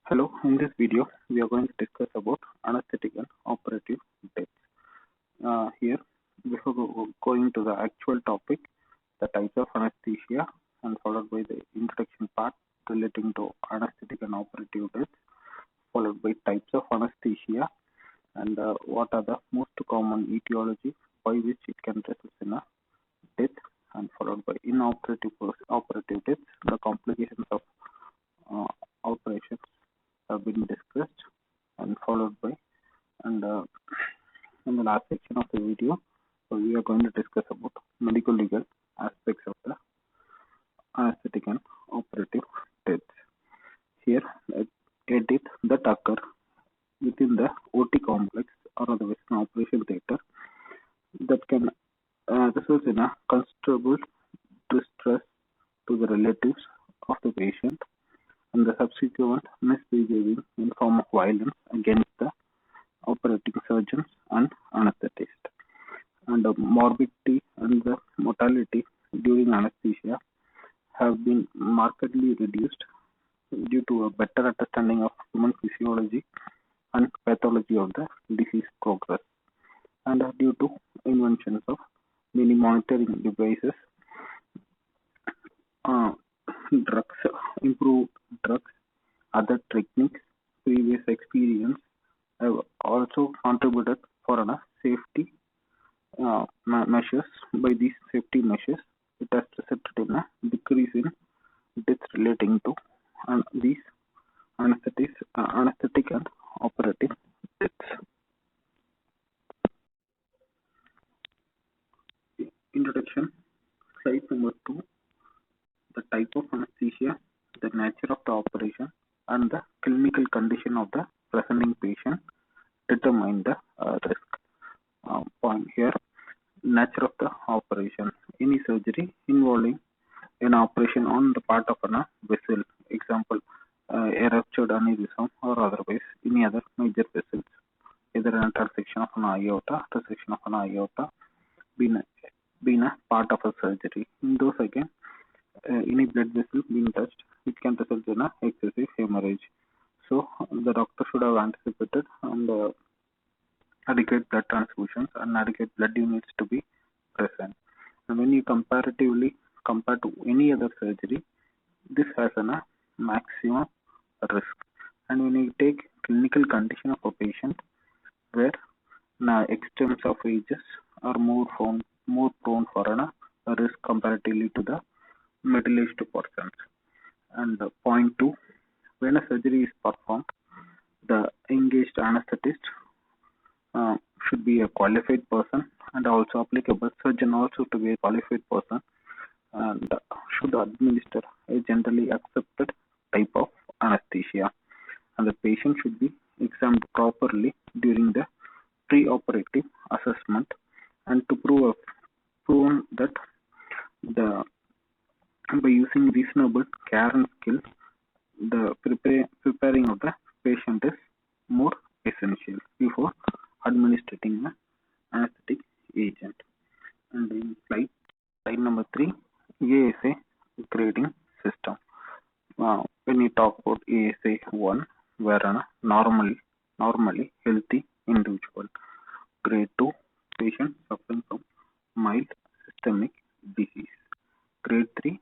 Hello, in this video, we are going to discuss about anesthetic and operative deaths. Here, before going to the actual topic, the types of anesthesia, and followed by the introduction part relating to anesthetic and operative deaths, followed by types of anesthesia, and what are the most common etiologies by which it can result in a death, and followed by operative deaths, the complications of uh, operations have been discussed and followed by and in the last section of the video we are going to discuss about medical legal aspects of the anesthetic and operative deaths. Here a death that occur within the OT complex or otherwise an operation theater that can result in a considerable distress to the relatives of the patient and the subsequent misbehaving in form of violence against the operating surgeons and anesthetists. And the morbidity and the mortality during anesthesia have been markedly reduced due to a better understanding of human physiology and pathology of the disease progress, and due to inventions of many monitoring devices, uh, drugs, improved drugs, other techniques, previous experience have also contributed for a safety measures. By these safety measures, it has resulted in a decrease in deaths relating to these anesthetic and operative deaths. Introduction. Slide number 2. The type of anesthesia, the nature of the operation, and the clinical condition of the presenting patient determine the risk. Point here. Nature of the operation. Any surgery involving an operation on the part of a vessel, example, a ruptured aneurysm or otherwise any other major vessels, either an intersection of an aorta, being a part of a surgery. In those again, any blood vessel being touched, it can result in a excessive hemorrhage. So the doctor should have anticipated and adequate blood transfusions and adequate blood units to be present. And when you compare to any other surgery, this has a maximum risk. And when you take clinical condition of a patient where extremes of ages are more prone for a risk comparatively to the middle-aged persons. And point 2, when a surgery is performed, the engaged anesthetist should be a qualified person, and also applicable surgeon also to be a qualified person, and should administer a generally accepted type of anesthesia, and the patient should be examined properly during the pre-operative assessment, and to prove that the by using reasonable care and skill, the preparing of the patient is more essential before administering the anesthetic agent. And in slide number 3, ASA grading system. When you talk about ASA 1, where a normally healthy individual. Grade 2, patient suffering from mild systemic disease. Grade 3,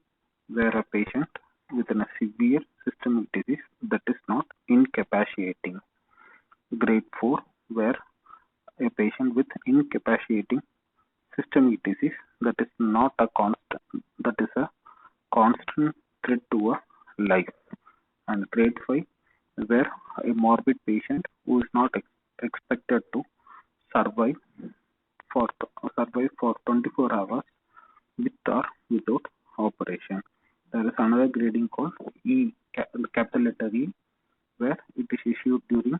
where a patient with a severe systemic disease that is not incapacitating. Grade 4, where a patient with incapacitating systemic disease that is not a constant threat to a life. And grade 5, where a morbid patient who is not expected to survive for 24 hours with or without operation. There is another grading called capital letter E, where it is issued during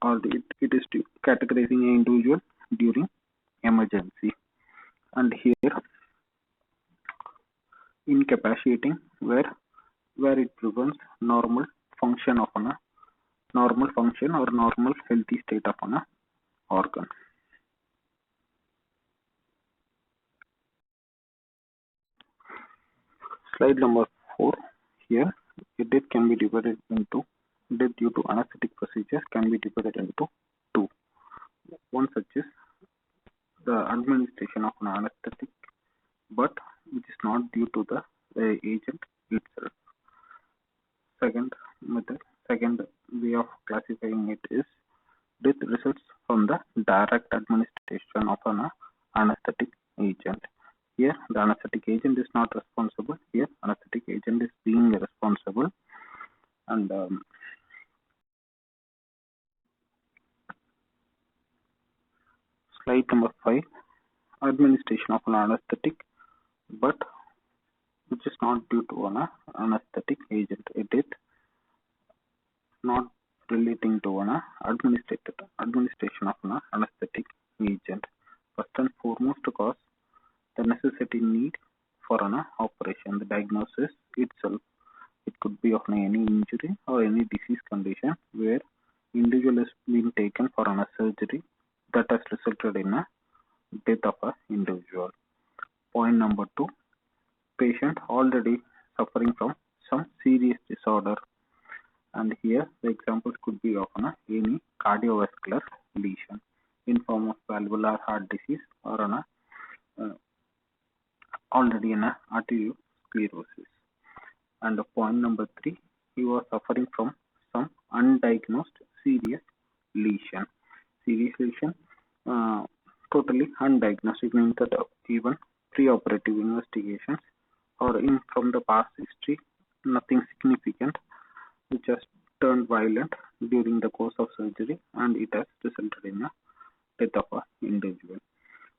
or it is categorizing an individual during emergency. And here incapacitating, where it prevents normal function or normal healthy state of an organ. Slide number 4. Here, a death can be divided into death due to anesthetic procedures can be divided into two. One such is the administration of an anesthetic, but which is not due to the agent itself. Second method, second way of classifying it is death results from the direct administration of an anesthetic agent. Here, the anesthetic agent is not responsible. Here, anesthetic agent is being responsible. And slide number 5, administration of an anesthetic, but which is not due to an anesthetic agent. It is not relating to an administration of an anesthetic agent. First and foremost cause, the necessity need for an operation. The diagnosis itself, it could be of any injury or any disease condition where individual is being taken for an surgery that has resulted in a death of an individual. Point number 2, patient already suffering from some serious disorder, and here the examples could be of any cardiovascular lesion in form of valvular heart disease or already in arteriosclerosis. And point number 3, he was suffering from some undiagnosed serious lesion. Serious lesion, totally undiagnosed. It means that even pre-operative investigations or in from the past history, nothing significant, which has turned violent during the course of surgery, and it has resulted in a death of an individual.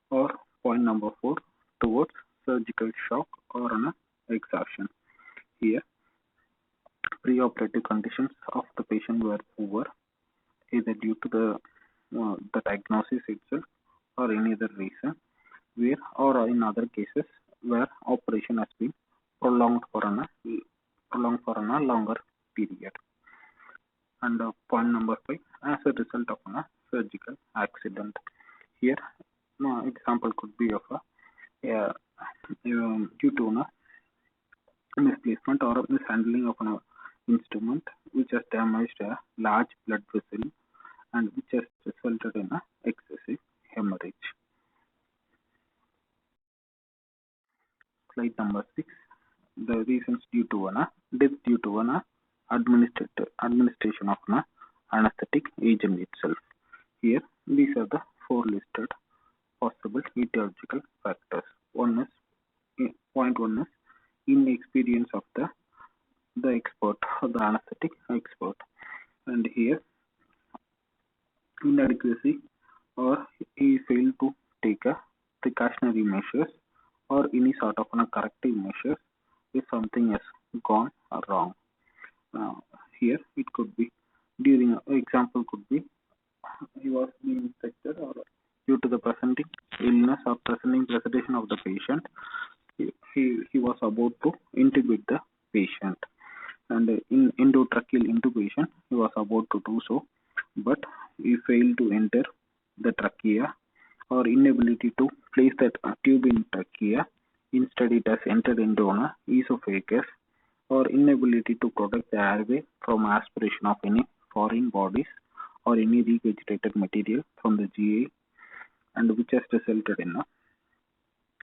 Or point number 4, towards surgical shock or an exhaustion. Here, pre-operative conditions of the patient were poor, either due to the diagnosis itself or any other reason, where or in other cases where operation has been prolonged for a longer period. And point number 5, as a result of a surgical accident. Here, example could be of due to misplacement or mishandling of an instrument which has damaged a large blood vessel and which has resulted in a excessive hemorrhage. Slide number 6, the reasons due to death due to administration of an anesthetic agent itself. Here, these are the 4 listed possible etiological factors. Point 1 is inexperience of the expert or the anesthetic expert, and here inadequacy or he failed to take a precautionary measures or any sort of corrective measures if something has gone wrong. Here it could be during example could be he was being infected or due to the presenting illness or presentation of the patient, he was about to intubate the patient, and in endotracheal intubation he was about to do so, but he failed to enter the trachea or inability to place that tube in trachea. Instead, it has entered into an esophagus, or inability to protect the airway from aspiration of any foreign bodies or any regurgitated material from the GI, and which has resulted in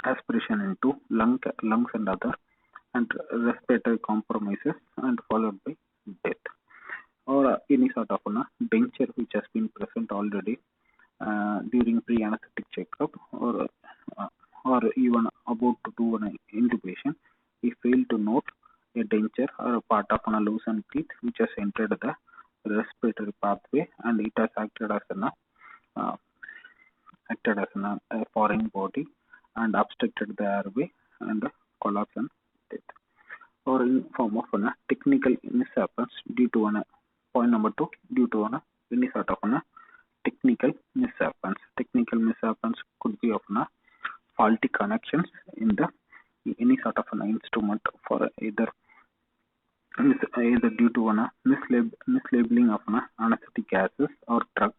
aspiration into lungs and other and respiratory compromises and followed by death. Or any sort of denture which has been present already during pre-anesthetic checkup or even about to do an intubation, he failed to note a denture or a part of a loosened teeth which has entered the respiratory pathway, and it has acted as a foreign body and obstructed the airway and collapse and death. Or in form of technical mishaps due to point number 2, due to any sort of technical mishaps. Technical mishaps could be of faulty connections in the any sort of an instrument for either due to mislabeling of anesthetic gases or drugs,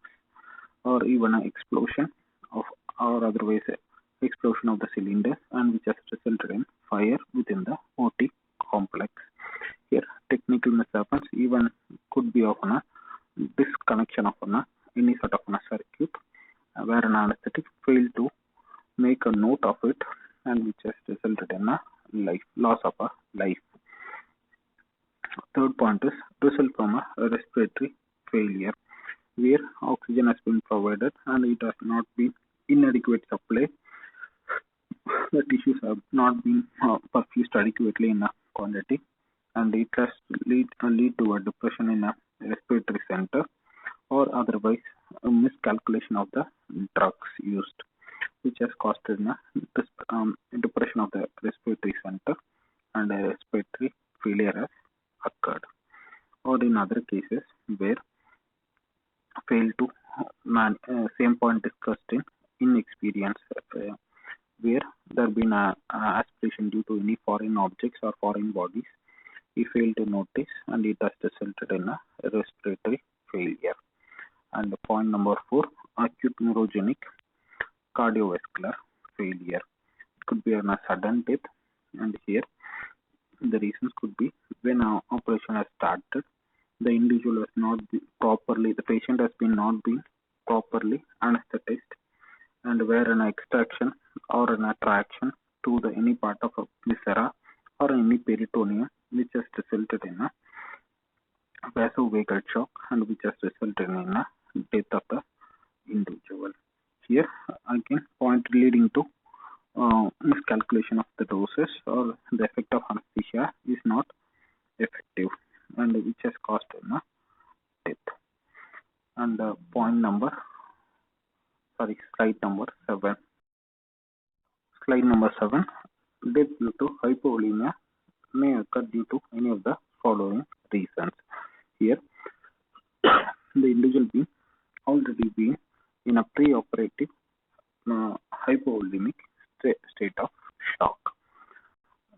or even an explosion of or otherwise explosion of the cylinders, and which has resulted in fire within the OT complex. Here, technical mishaps even could be of a disconnection of any sort of a circuit where an anesthetic failed to make a note of it, and which has resulted in a loss of a life. Third point is result from a respiratory failure, where oxygen has been provided and it has not been inadequate supply. The tissues have not been perfused adequately in a quantity, and it has lead to a depression in a respiratory center, or otherwise a miscalculation of the drugs used, which has caused depression of the respiratory center, and a respiratory failure has occurred. Or in other cases where fail to same point discussed in inexperience, where there been a aspiration due to any foreign objects or foreign bodies, we fail to notice, and it has resulted in a respiratory failure. And point number 4, acute neurogenic cardiovascular failure. It could be a sudden death, and here the reasons could be when an operation has started, the individual has not been properly, the patient has been not been properly anesthetized, and where an extraction or an attraction to the any part of a viscera or any peritoneum, which has resulted in a vasovagal shock, and which has resulted in a death of the individual. Here again, point leading to miscalculation of the doses, or the effect of anesthesia is not effective, and which has caused a death. And slide number 7. Slide number 7. Death due to hypovolemia may occur due to any of the following reasons. Here, the individual being already been in a pre-operative hypovolemic state of shock.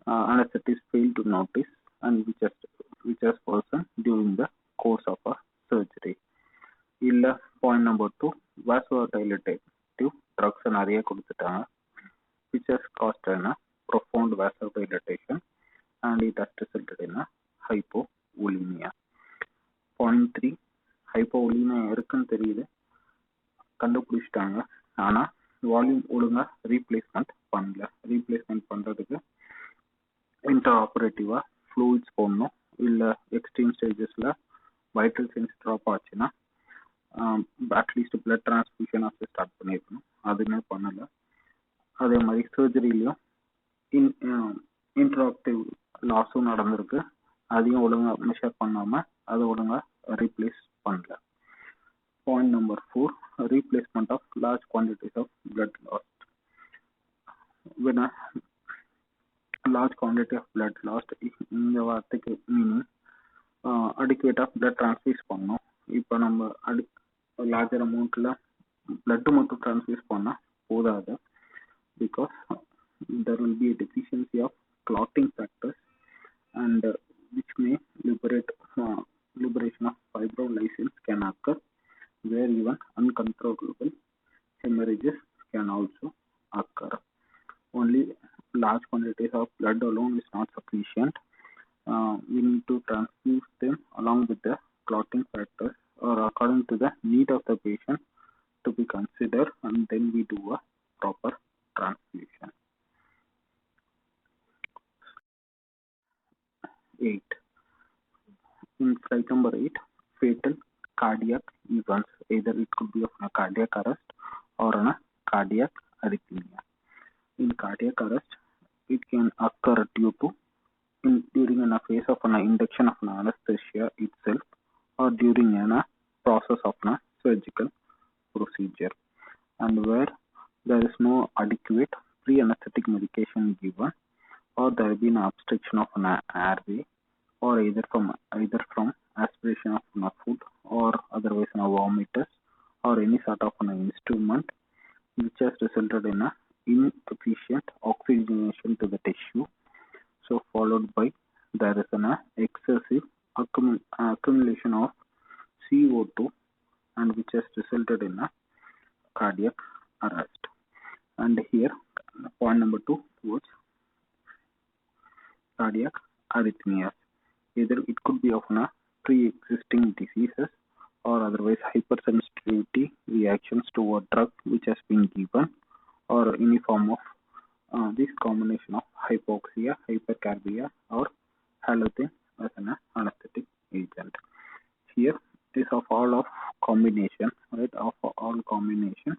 Anesthetists fail to notice, and which has worsened during the course of a surgery. Point number 2, vasodilative drugs நிறைய கொடுத்துட்டாங்க, which has caused a profound vasodilatation, and it has resulted in a hypovolemia. Point 3, hypovolemia இருக்குன்னு தெரியுது, கண்டுபிடிச்சிட்டாங்க, ஆனா volume ஒழுங்கா replacement பண்ணல. Replacement பண்றதுக்கு inter fluids போடணும், இல்லை எக்ஸ்ட்ரீம் ஸ்டேஜஸ்ல வைட்டல் சைன்ஸ் ட்ராப் ஆச்சுன்னா அட்லீஸ்ட் பிளட் டிரான்ஸ்ஃபியூஷன் ஸ்டார்ட் பண்ணியிருக்கணும். அதுவுமே பண்ணலை. அதே மாதிரி சர்ஜரியிலையும் இன்டராக்டிவ் லாஸும் நடந்திருக்கு, அதையும் ஒழுங்கா மெஷர் பண்ணாம அதை ஒழுங்கா ரீப்ளேஸ் பண்ணல. Point number 4, replacement of large quantities of blood lost. When a large quantity of blood lost, இந்த வார்த்தைக்கு meaning adequate of blood transfuse பண்ணணும். இப்போ நம்ம லார்ஜர் அமௌண்ட்ல பிளட் மட்டும் டிரான்ஸ்ஃபியூஸ் பண்ணா போதாது, because there will be a deficiency of clotting factors, and which may liberation of fibrinolysis can occur, where even uncontrollable hemorrhages can also occur. Only large quantities of blood alone is not sufficient. We need to transfuse them along with the clotting factors, or according to the need of the patient to be considered, and then we do a proper transfusion. 8. In slide number 8, fatal cardiac events. Either it could be of a cardiac arrest or a cardiac arrhythmia. In cardiac arrest, it can occur due to during a phase of an induction of an anesthesia itself, or during a process of a surgical procedure, and where there is no adequate pre-anesthetic medication given, or there has been an obstruction of an airway, or either from aspiration of food, or otherwise vomitus, or any sort of an instrument, which has resulted in a insufficient oxygenation to the tissue. So followed by there is an excessive accumulation of CO2, and which has resulted in a cardiac arrest. And here point number 2 towards cardiac arrhythmias. Either it could be of a pre-existing diseases or otherwise hypersensitivity reactions to a drug which has been given, or any form of this combination of hypoxia, hypercarbia, or halogen as an anesthetic agent. Here is of all of combination, right? Of all combination,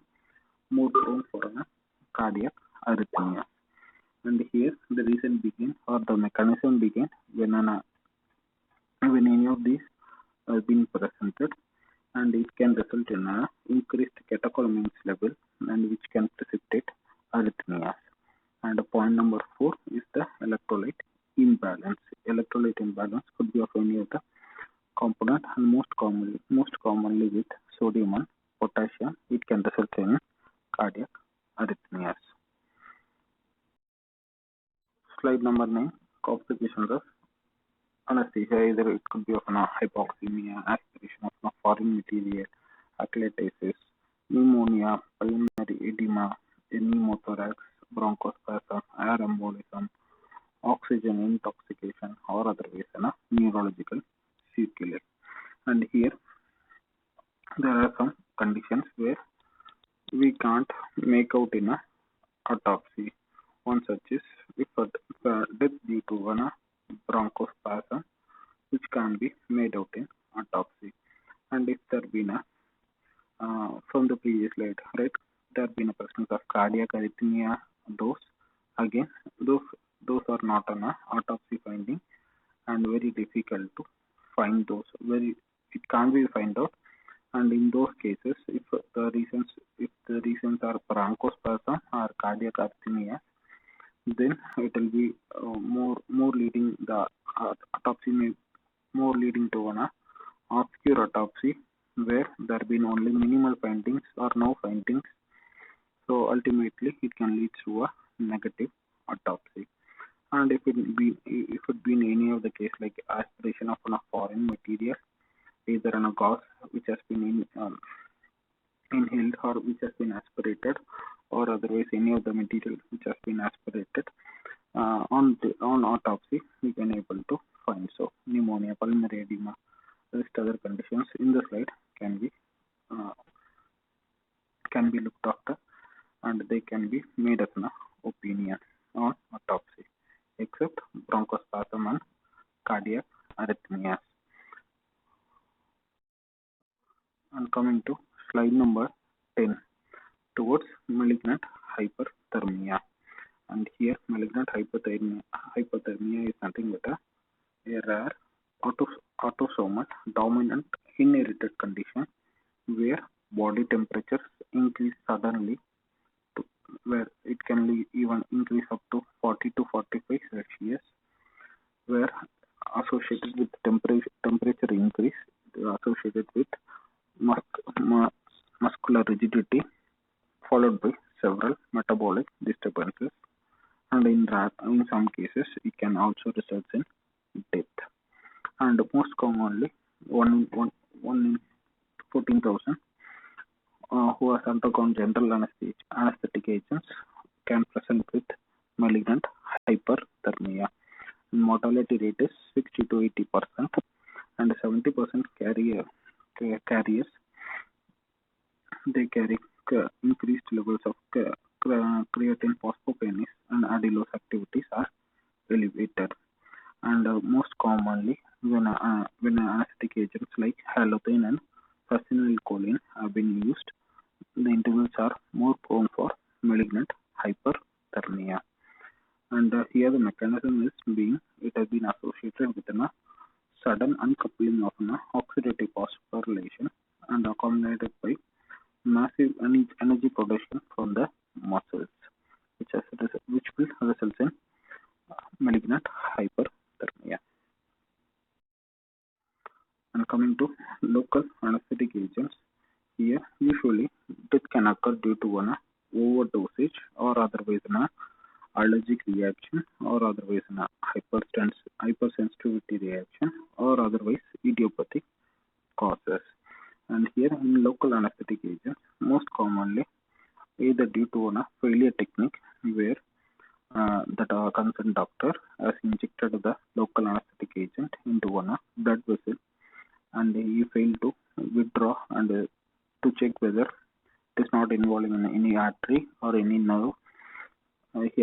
more prone for a cardiac arrhythmia. And here the reason begins, or the mechanism begins, when any of these are being presented, and it can result in a increased catecholamines level, and which can precipitate arrhythmias. And point number 4 is the electrolyte imbalance. Electrolyte imbalance could be of any of the component, and most commonly with sodium and potassium, it can result in cardiac arrhythmias. Slide number 9, complications of anesthesia. Either it could be of an hypoxemia, aspiration of a foreign material, atelectasis, pneumonia, pulmonary edema, pneumothorax, bronchospasm, air embolism, oxygen intoxication, or otherwise neurological sequelae. And here there are some conditions where we can't make out in a autopsy. One such is if a death due to a bronchospasm, which can be made out in autopsy. And if there been a from the previous slide, right, there been a presence of cardiac arrhythmia, those are not an autopsy finding, and very difficult to find those. It can't be found out. And in those cases, if the reasons are bronchospasm or cardiac arrhythmia, then it will be more leading the autopsy may more leading to an obscure autopsy, where there have been only minimal findings or no findings. So ultimately, it can lead to a negative autopsy. And if it been any of the case like aspiration of a foreign material, either in a gas which has been inhaled or which has been aspirated, or otherwise any of the material which has been aspirated, on autopsy we can able to find. So pneumonia, pulmonary edema, rest other conditions in the slide can be looked after, and they can be made as an opinion on autopsy, except bronchospasm and cardiac arrhythmias. And coming to slide number 10, towards malignant hyperthermia. And here malignant hyperthermia is nothing but a rare autosomal dominant inherited condition where body temperatures increase suddenly, where it can even increase up to 40 to 45 Celsius, where associated with temperature increase associated with muscular rigidity, followed by several metabolic disturbances, and in some cases it can also result in death. And most commonly, one in 14,000 who has undergone general anesthetic agents can present with malignant hyperthermia. Mortality rate is 60 to 80%, and 70% carriers they carry increased levels of creatine phosphokinase, and adipose activities are elevated. And most commonly, when anesthetic agents like halothane and phenylcholine have been used, the individuals are more prone for malignant hyperthermia. And here the mechanism is it has been associated with a sudden uncoupling of an oxidative phosphorylation, and accommodated by massive energy production from the muscles, which will result in malignant hyperthermia. And coming to local anesthetic agents, here usually death can occur due to an overdosage, or otherwise an allergic reaction, or otherwise an hypersensitivity reaction, or otherwise idiopathic causes. And here in local anesthetic agents, most commonly either due to a failure technique, where that concerned doctor has injected the local anesthetic agent into a blood vessel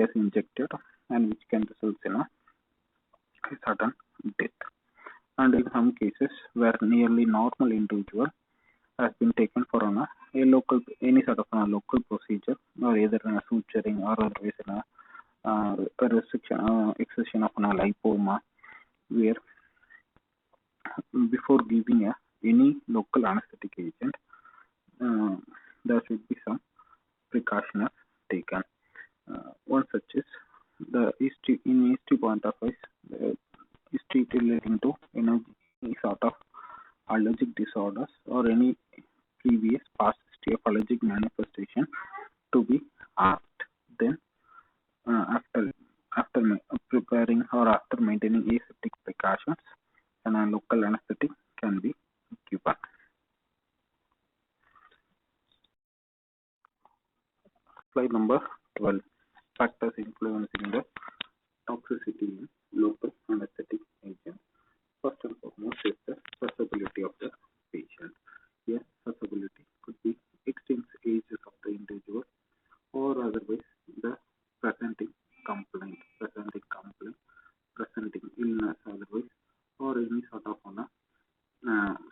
is injected and which can result in a sudden death. And in some cases where nearly normal individual has been taken for a local any sort of a local procedure or either in a suturing or otherwise in a restriction excision of a lipoma, where before giving any local anesthetic agent, uh, there should be some precautions taken. One such is the history in history point of view, history relating to any sort of allergic disorders or any previous past history of allergic manifestation to be asked. Then, after preparing or after maintaining aseptic precautions, and a local anesthetic can be given. Slide number 12. Factors influencing the toxicity in local anesthetic agents. First and foremost is the susceptibility of the patient. Here, susceptibility could be extreme ages of the individual or otherwise the presenting complaint, presenting illness otherwise, or any sort of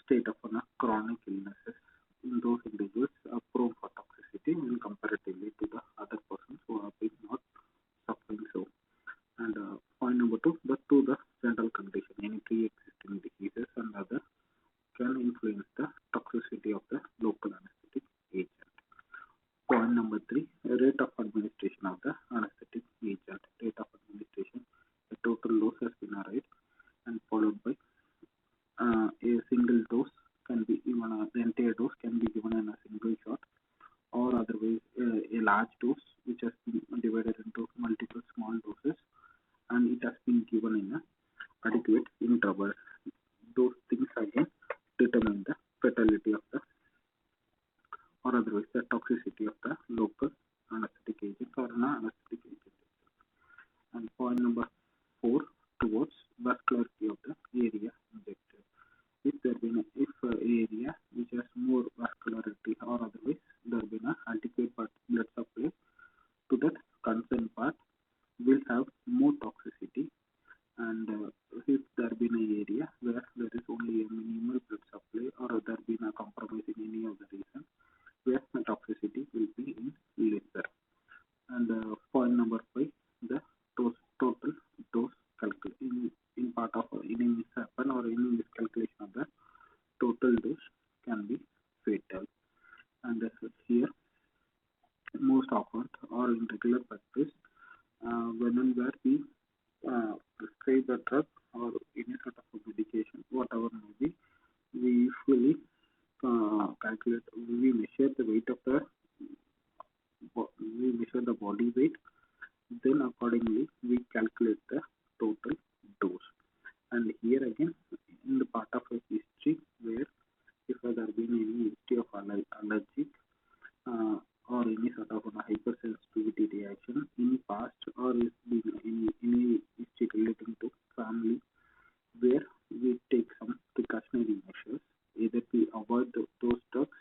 state of chronic illnesses. In those individuals are prone for toxicity when comparatively to the other persons who have been not suffering so. And point number two, the general condition, any pre-existing diseases and other can influence the toxicity of the local anesthetic agent. Point number three, rate of administration of the anesthetic agent. Rate of administration, the total dose has been arrived and followed by a single dose can be given, the entire dose can be given in a single shot, or otherwise a large dose which has been divided into multiple small doses and it has been given in a adequate interval. Those things again determine the fatality of the or otherwise the toxicity of the local anesthetic agent or an anesthetic agent. And point number four, towards vascularity of the area injected. If there been if area which has more vascularity or otherwise there been a adequate blood supply to that concerned part will have more toxicity, and if there been an area where there is only a minimal blood supply or there been a compromise in any of the reason where the toxicity will be in lesser. And point number five, the total dose calculation in part of any mishappen or any miscalculation of the total dose can be fatal. And here most often or in regular practice, when and where we prescribe a drug or any sort of a medication, whatever may be, we usually calculate, we measure the weight of the we measure the body weight, then accordingly we calculate the total dose. And here again, in the part of a history where if there been any history of allergic or any sort of hypersensitivity reaction in past, or is been any history relating to family, where we take some precautionary measures, either to avoid those drugs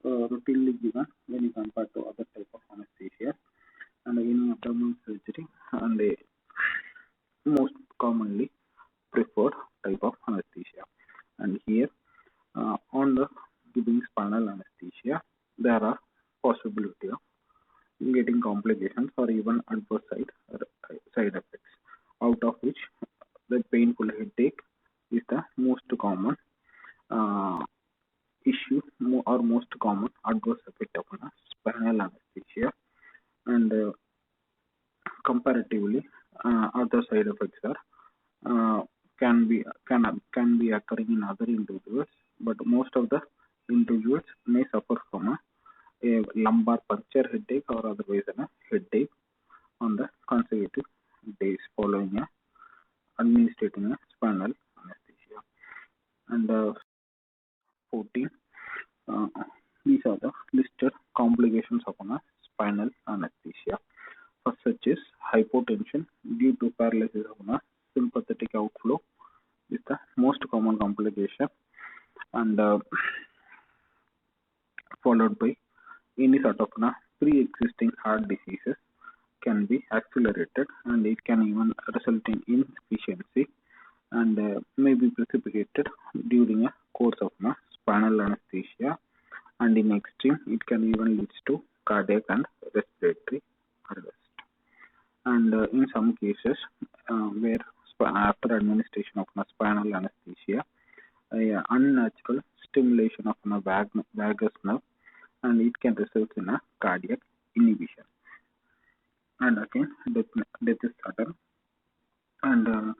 routinely given when you compare to other type of anesthesia and in abdominal surgery and the most commonly preferred type of anesthesia. And here on the giving spinal anesthesia, there are possibility of getting complications or even adverse side effects, out of which the painful headache is the most common uh, issue or most common adverse effect of a spinal anesthesia, and comparatively other side effects are uh, can be occurring in other individuals, but most of the individuals may suffer from a lumbar puncture headache or otherwise a headache on the consecutive days following administrating a spinal anesthesia. And 14, uh, these are the listed complications of a spinal anesthesia. First, such is hypotension due to paralysis of a sympathetic outflow is the most common complication, and followed by any sort of pre-existing heart diseases can be accelerated, and it can even result in insufficiency and may be precipitated during a course of spinal anesthesia, and in extreme it can even lead to cardiac and respiratory arrest. And in some cases where after administration of spinal anesthesia, unnatural stimulation of vagus nerve, and it can result in a cardiac inhibition. And again, death is sudden, and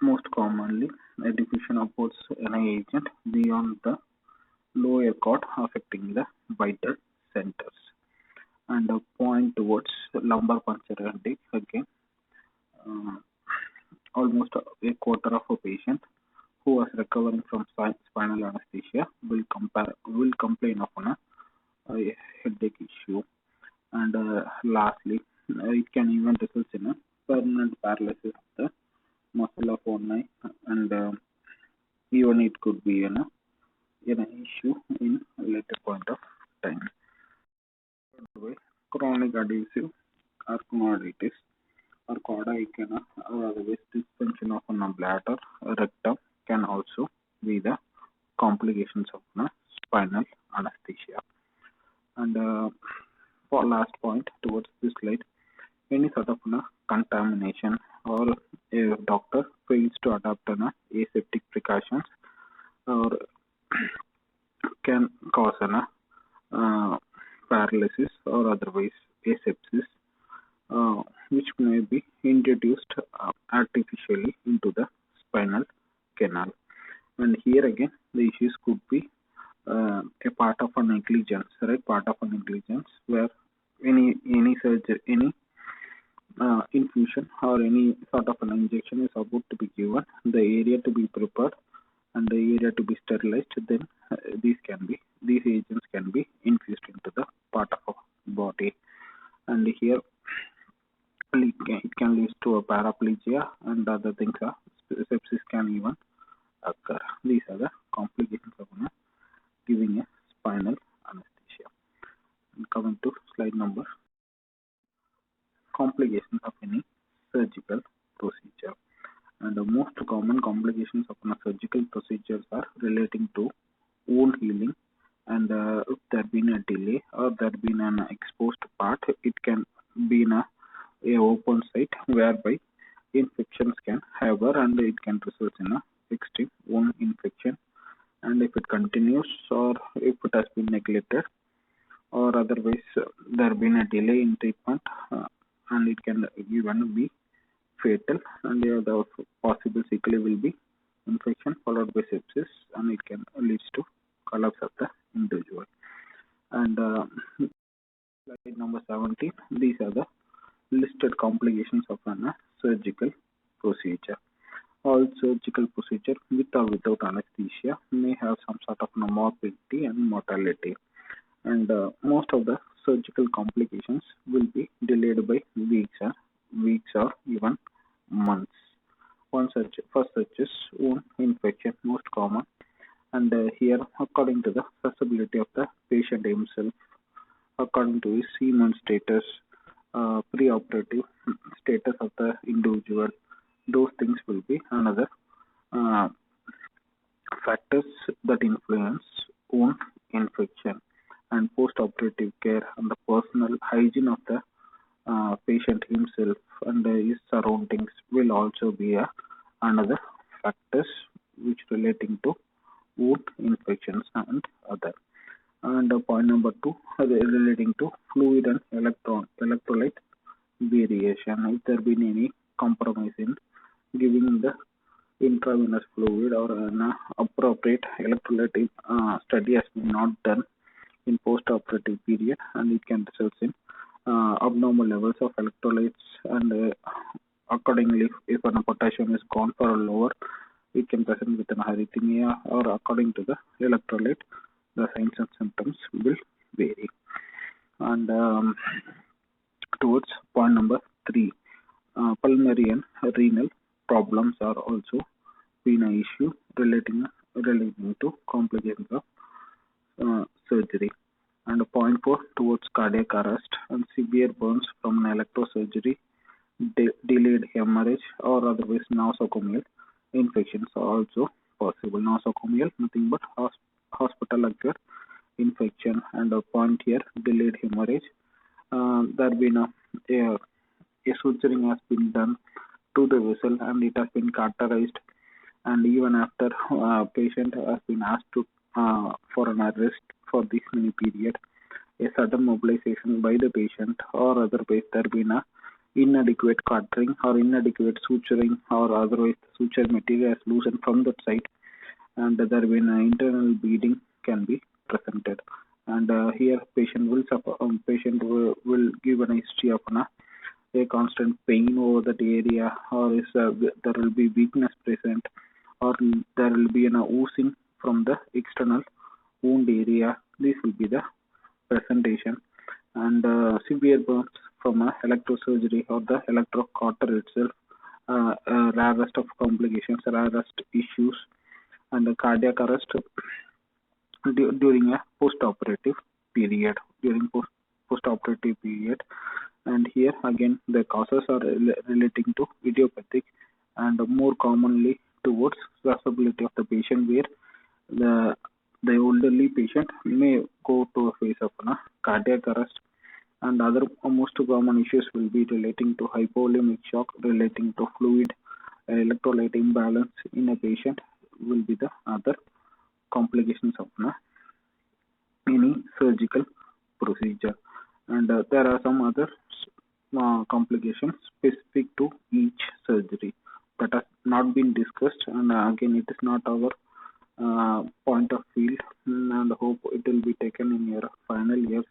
most commonly a diffusion of both NI agent beyond the lower cord affecting the vital centers. And a point towards lumbar puncture headache, again uh, almost a quarter of a patient who was recovering from spinal anesthesia will complain of a headache issue. And lastly, it can even result in a permanent paralysis of the muscle of one eye, and even it could be an issue in a later point of time. Chronic adhesive arachnoiditis or cauda equina or otherwise dysfunction of a bladder rectum can also be the complications of spinal anesthesia. And for last point towards this slide, any sort of contamination or a doctor fails to adopt aseptic precautions or can cause paralysis or otherwise asepsis, which may be introduced artificially into the spinal canal. And here again, the issues could be a part of a negligence, right? Part of a negligence where any surgery, any infusion or any sort of an injection is about to be given, the area to be prepared and the area to be sterilized, then these agents can be infused into the part of the body, and here it can lead to a paraplegia and other things. Sepsis can even occur. These are the complications of giving a spinal anesthesia. And coming to slide number, complications of any surgical procedure. And the most common complications of surgical procedures are relating to wound healing, and if there been a delay or there been an exposed part, it can be in a open site whereby infections can hover, and it can result in a extreme wound infection. And if it continues or if it has been neglected or otherwise there been a delay in treatment, and it can even be fatal, and the possible sequelae will be infection followed by sepsis, and it can lead to collapse of the individual. And slide number 17, these are the listed complications of a surgical procedure. All surgical procedure with or without anesthesia may have some sort of morbidity and mortality, and most of the surgical complications will be delayed by weeks or even months. First such is wound infection, most common, And here, according to the accessibility of the patient himself, according to his semen status, preoperative status of the individual, those things will be another uh, factors that influence wound infection. And post-operative care and the personal hygiene of the patient himself and his surroundings will also be another factors which relating to wound infections and other. And point number two, relating to fluid and electrolyte variation. If there been any compromise in giving the intravenous fluid or an appropriate electrolyte study has been not done in post-operative period, and it can result in abnormal levels of electrolytes, and accordingly, if a potassium is gone for a lower, it can present with an arrhythmia, or according to the electrolyte, the signs and symptoms will vary. And towards point number three, pulmonary and renal problems are also been an issue relating to complications of surgery. And point four, towards cardiac arrest and severe burns from an electrosurgery, delayed hemorrhage, or otherwise nosocomial infections are also possible. Nosocomial, nothing but hospital acquired infection. And a point here, delayed hemorrhage. There been a suturing has been done to the vessel and it has been cauterized, and even after patient has been asked to for an arrest for this many period, a sudden mobilization by the patient or otherwise there been a inadequate cauterizing or inadequate suturing, or otherwise the suture material is loosened from that side, and there been an internal bleeding can be presented. And here patient will suffer, will give an history of a constant pain over that area, or is there will be weakness present, or there will be an oozing from the external wound area. This will be the presentation. And severe burns from electrosurgery or the electrocauter itself, rarest of complications, rarest issues. And the cardiac arrest during a post-operative period, and here again the causes are relating to idiopathic and more commonly towards susceptibility of the patient, where the elderly patient may go to a phase of cardiac arrest. And other most common issues will be relating to hypovolemic shock, relating to fluid electrolyte imbalance in a patient will be the other complications of any surgical procedure. And there are some other complications specific to each surgery that has not been discussed, and again it is not our point of view, and hope it will be taken in your final years.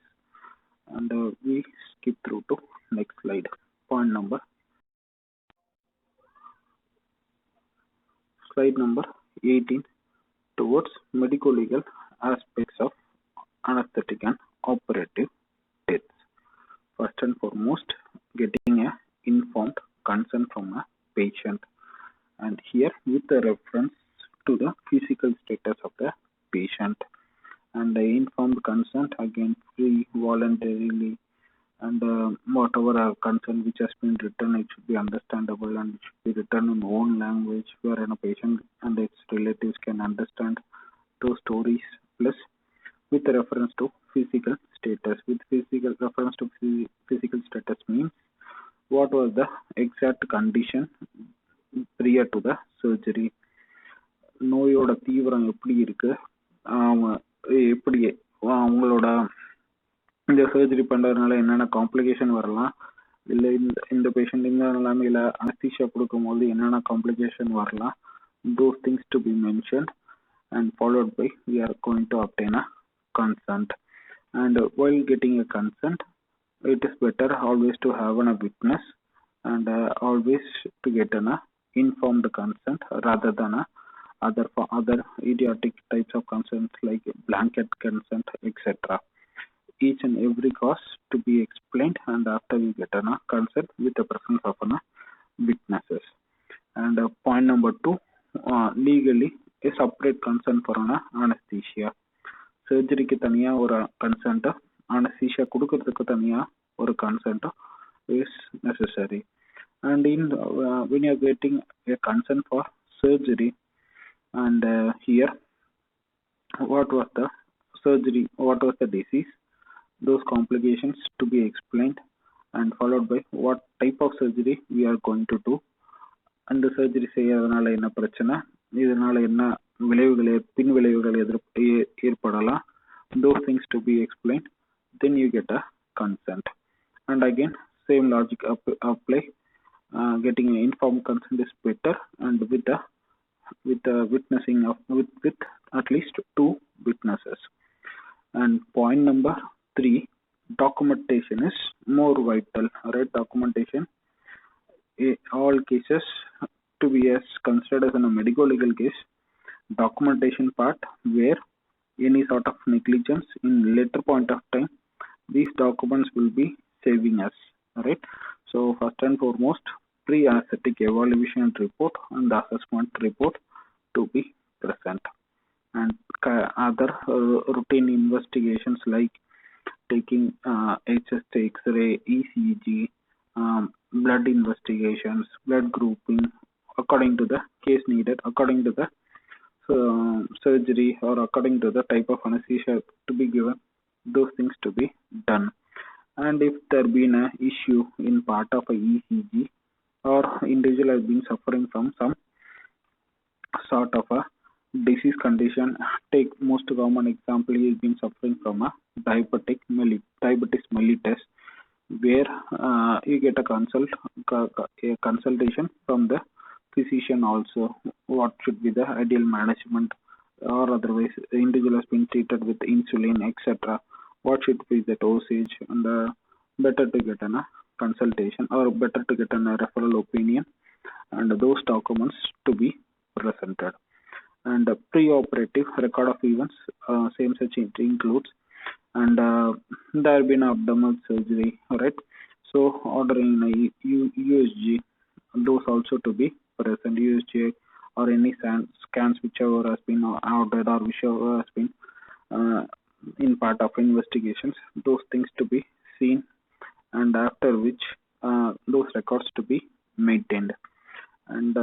And we skip through to next slide. Point number slide number 18, towards medical legal aspects of anesthetic and operative deaths. First and foremost, getting a informed consent from a patient, and here with the reference to the physical status of the patient. And the informed consent, again free, voluntarily, and whatever consent which has been written, it should be understandable and it should be written in own language wherein a patient and its relatives can understand those stories. Plus, with reference to physical status, with physical reference to physical status means what was the exact condition prior to the surgery, நோயோட தீவிரம் எப்படி இருக்கு, எப்படி அவங்களோட இந்த surgery பண்ணுறதுனால என்னென்ன complication வரலாம், இல்லை இந்த பேஷண்ட் இந்த நிலைமையில் அனஸ்தீஷியா கொடுக்கும்போது என்னென்ன காம்ப்ளிகேஷன் வரலாம், those things to be mentioned, and followed by we are going to obtain a consent. And while getting a consent, it is better always to have a witness, and always to get an informed consent rather than other idiotic types of consents like blanket consent, etc. Each and every cause to be explained, and after we get a consent with the presence of witnesses. And point number two, legally a separate consent for an anesthesia. சர்ஜரிக்கு தனியா ஒரு consent, anaesthesia கொடுக்கறதுக்கு தனியா ஒரு consent is necessary. And in when you are getting a consent for surgery, and here what was the surgery, what was the disease, those complications to be explained, and followed by what type of surgery we are going to do, and the surgery செய்யறதுனால என்ன பிரச்சனை, இதனால என்ன விளைவுகள் பின் விளைவுகள் ஏற்படலாம், those things to be explained, then you get a consent. And again same logic apply. Getting an informed consent is better, and with the witnessing of with at least 2 witnesses. And point number 3, documentation is more vital. Right, documentation in all cases to be as considered as a medical legal case, documentation part where any sort of negligence in later point of time, these documents will be saving us. Right, so first and foremost, pre-anesthetic evaluation report and assessment report to be present, and other routine investigations like taking HST, X-ray, ECG, blood investigations, blood grouping according to the case needed, according to the surgery, or according to the type of anesthesia to be given, those things to be done. And if there been an issue in part of a ECG, or individual has been suffering from some sort of a disease condition, take most common example, he has been suffering from a diabetes mellitus, where you get a consultation from the physician also, what should be the ideal management, or otherwise the individual has been treated with insulin, etc. What should be the dosage, and better to get a consultation, or better to get a referral opinion, and those documents to be presented. And pre-operative record of events, same such includes, and there have been abdominal surgery, right? So ordering a USG, those also to be present, USG or any scans whichever has been ordered, or whichever has been in part of investigations, those things to be seen, and after which those records to be maintained. And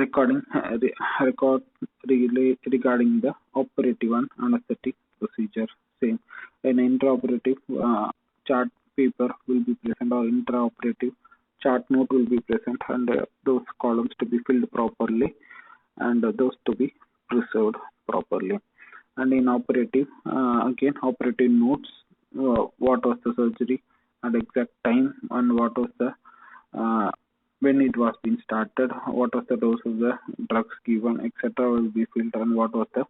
record regarding the operative and anesthetic procedure, same. An intraoperative chart paper will be present, or intraoperative chart note will be present, and those columns to be filled properly, and those to be preserved properly. And in operative, again operative notes, what was the surgery and exact time, and what was the when it was being started, what was the dose of the drugs given, etc. will be filled, and what was the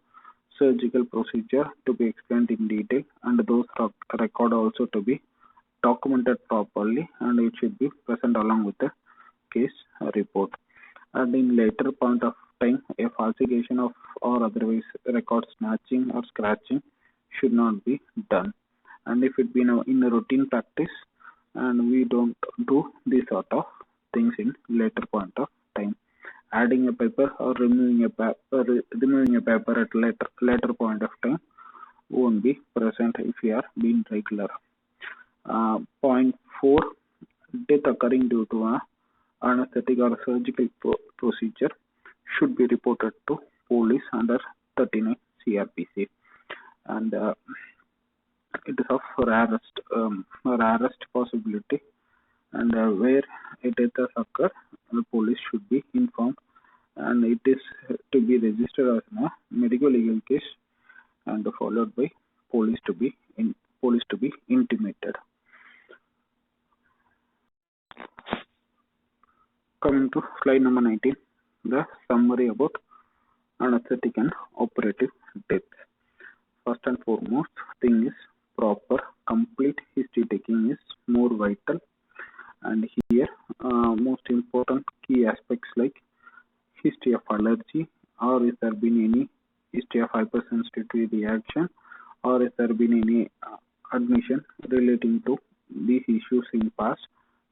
surgical procedure to be explained in detail, and those record also to be documented properly, and it should be present along with the case report. And in later point of time, a falsification of or otherwise record snatching or scratching should not be done. And if it be in a routine practice, and we don't do this sort of things in later point of time, adding a paper or removing a paper at later point of time won't be present if you are being regular. Point 4, death occurring due to an anesthetic or surgical procedure should be reported to police under 39 CRPC, and it is of rarest possibility, and where a death has occurred, the police should be informed, and it is to be registered as a medical legal case, and followed by police to be intimated. Coming to slide number 19, the summary about anesthetic and operative death. First and foremost thing is proper complete history taking is more vital, and here most important key aspects like history of allergy, or is there been any history of hypersensitivity reaction, or is there been any admission relating to these issues in past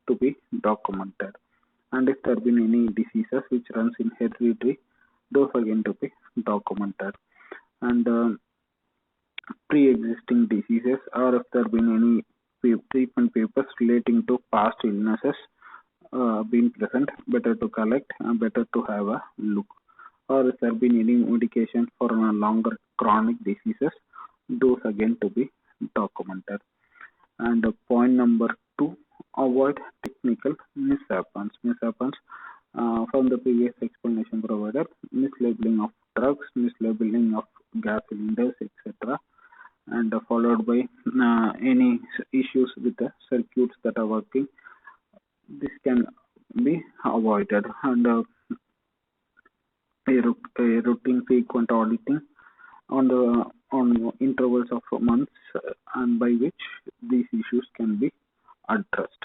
to be documented, and if there been any diseases which runs in hereditary, those are going to be documented. And pre-existing diseases, or if there have been any treatment papers relating to past illnesses been present, better to collect and better to have a look. Or if there have been any medication for longer chronic diseases, those again to be documented. And point number 2, avoid technical mishaps. From the previous explanation provided, mislabeling of drugs, mislabeling of gas cylinders, etc., and followed by any issues with the circuits that are working. This can be avoided, and a routine frequent auditing on the on intervals of months, and by which these issues can be addressed.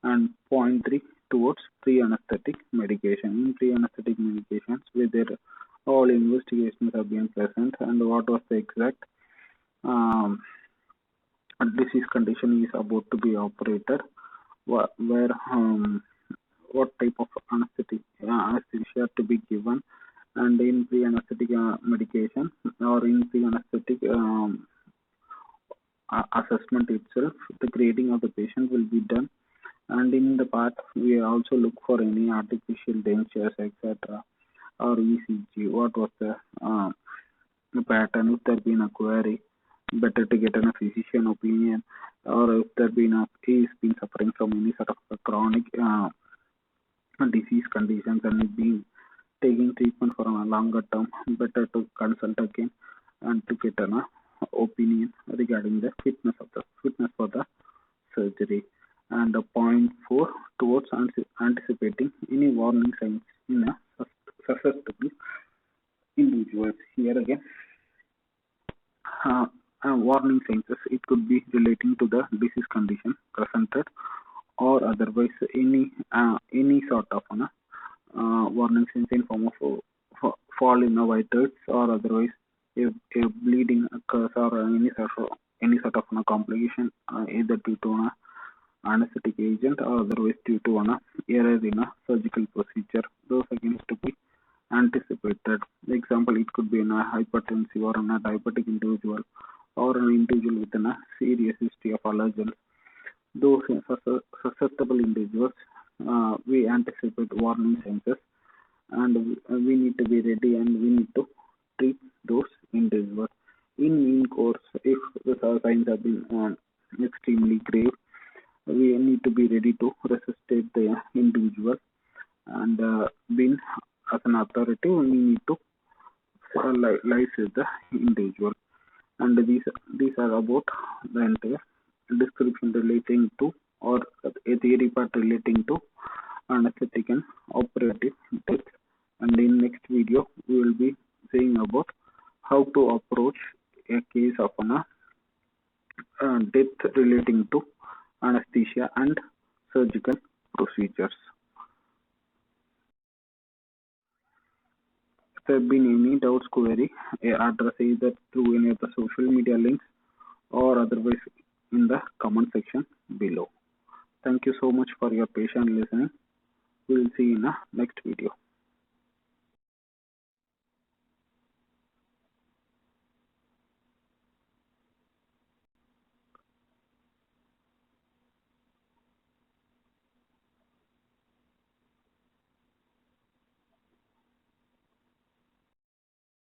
And point 3, towards pre-anesthetic medication. In pre-anesthetic medications, whether all investigations have been present and what was the exact um, disease condition is about to be operated, where what type of anesthesia to be given, and in pre-anesthetic medication or in pre-anesthetic assessment itself, the grading of the patient will be done. And in the part, we also look for any artificial dentures, etc., or ECG. What was the pattern? If there been a query, better to get a physician opinion, or if there been he is been suffering from any sort of a chronic disease conditions and is being taking treatment for a longer term, better to consult again and to get an opinion regarding the fitness for the surgery. And point 4, towards anticipating any warning signs in a susceptible individuals. Here again, warning signs, it could be relating to the disease condition presented, or otherwise any sort of warning signs in form of fall in the vitals, or otherwise if bleeding occurs, or any sort of complication, either due to anesthetic agent or otherwise due to an error in a surgical procedure. Those again to be anticipated. Example, it could be in a hypertensive or in a diabetic individual, or an individual with a serious history of allergens. Those susceptible individuals, we anticipate warning signs, and we need to be ready, and we need to treat those individuals. In mean course, if the signs have been extremely grave, we need to be ready to resuscitate the individual, and being as an authority, we need to license the individual. And these are about the entire description relating to, or a theory part relating to anesthetic and operative death. And in next video, we will be saying about how to approach a case of death relating to anesthesia and surgical procedures. If there have been any doubts, query, address either through any of the social media links or otherwise in the comment section below. Thank you so much for your patient listening. We will see you in the next video.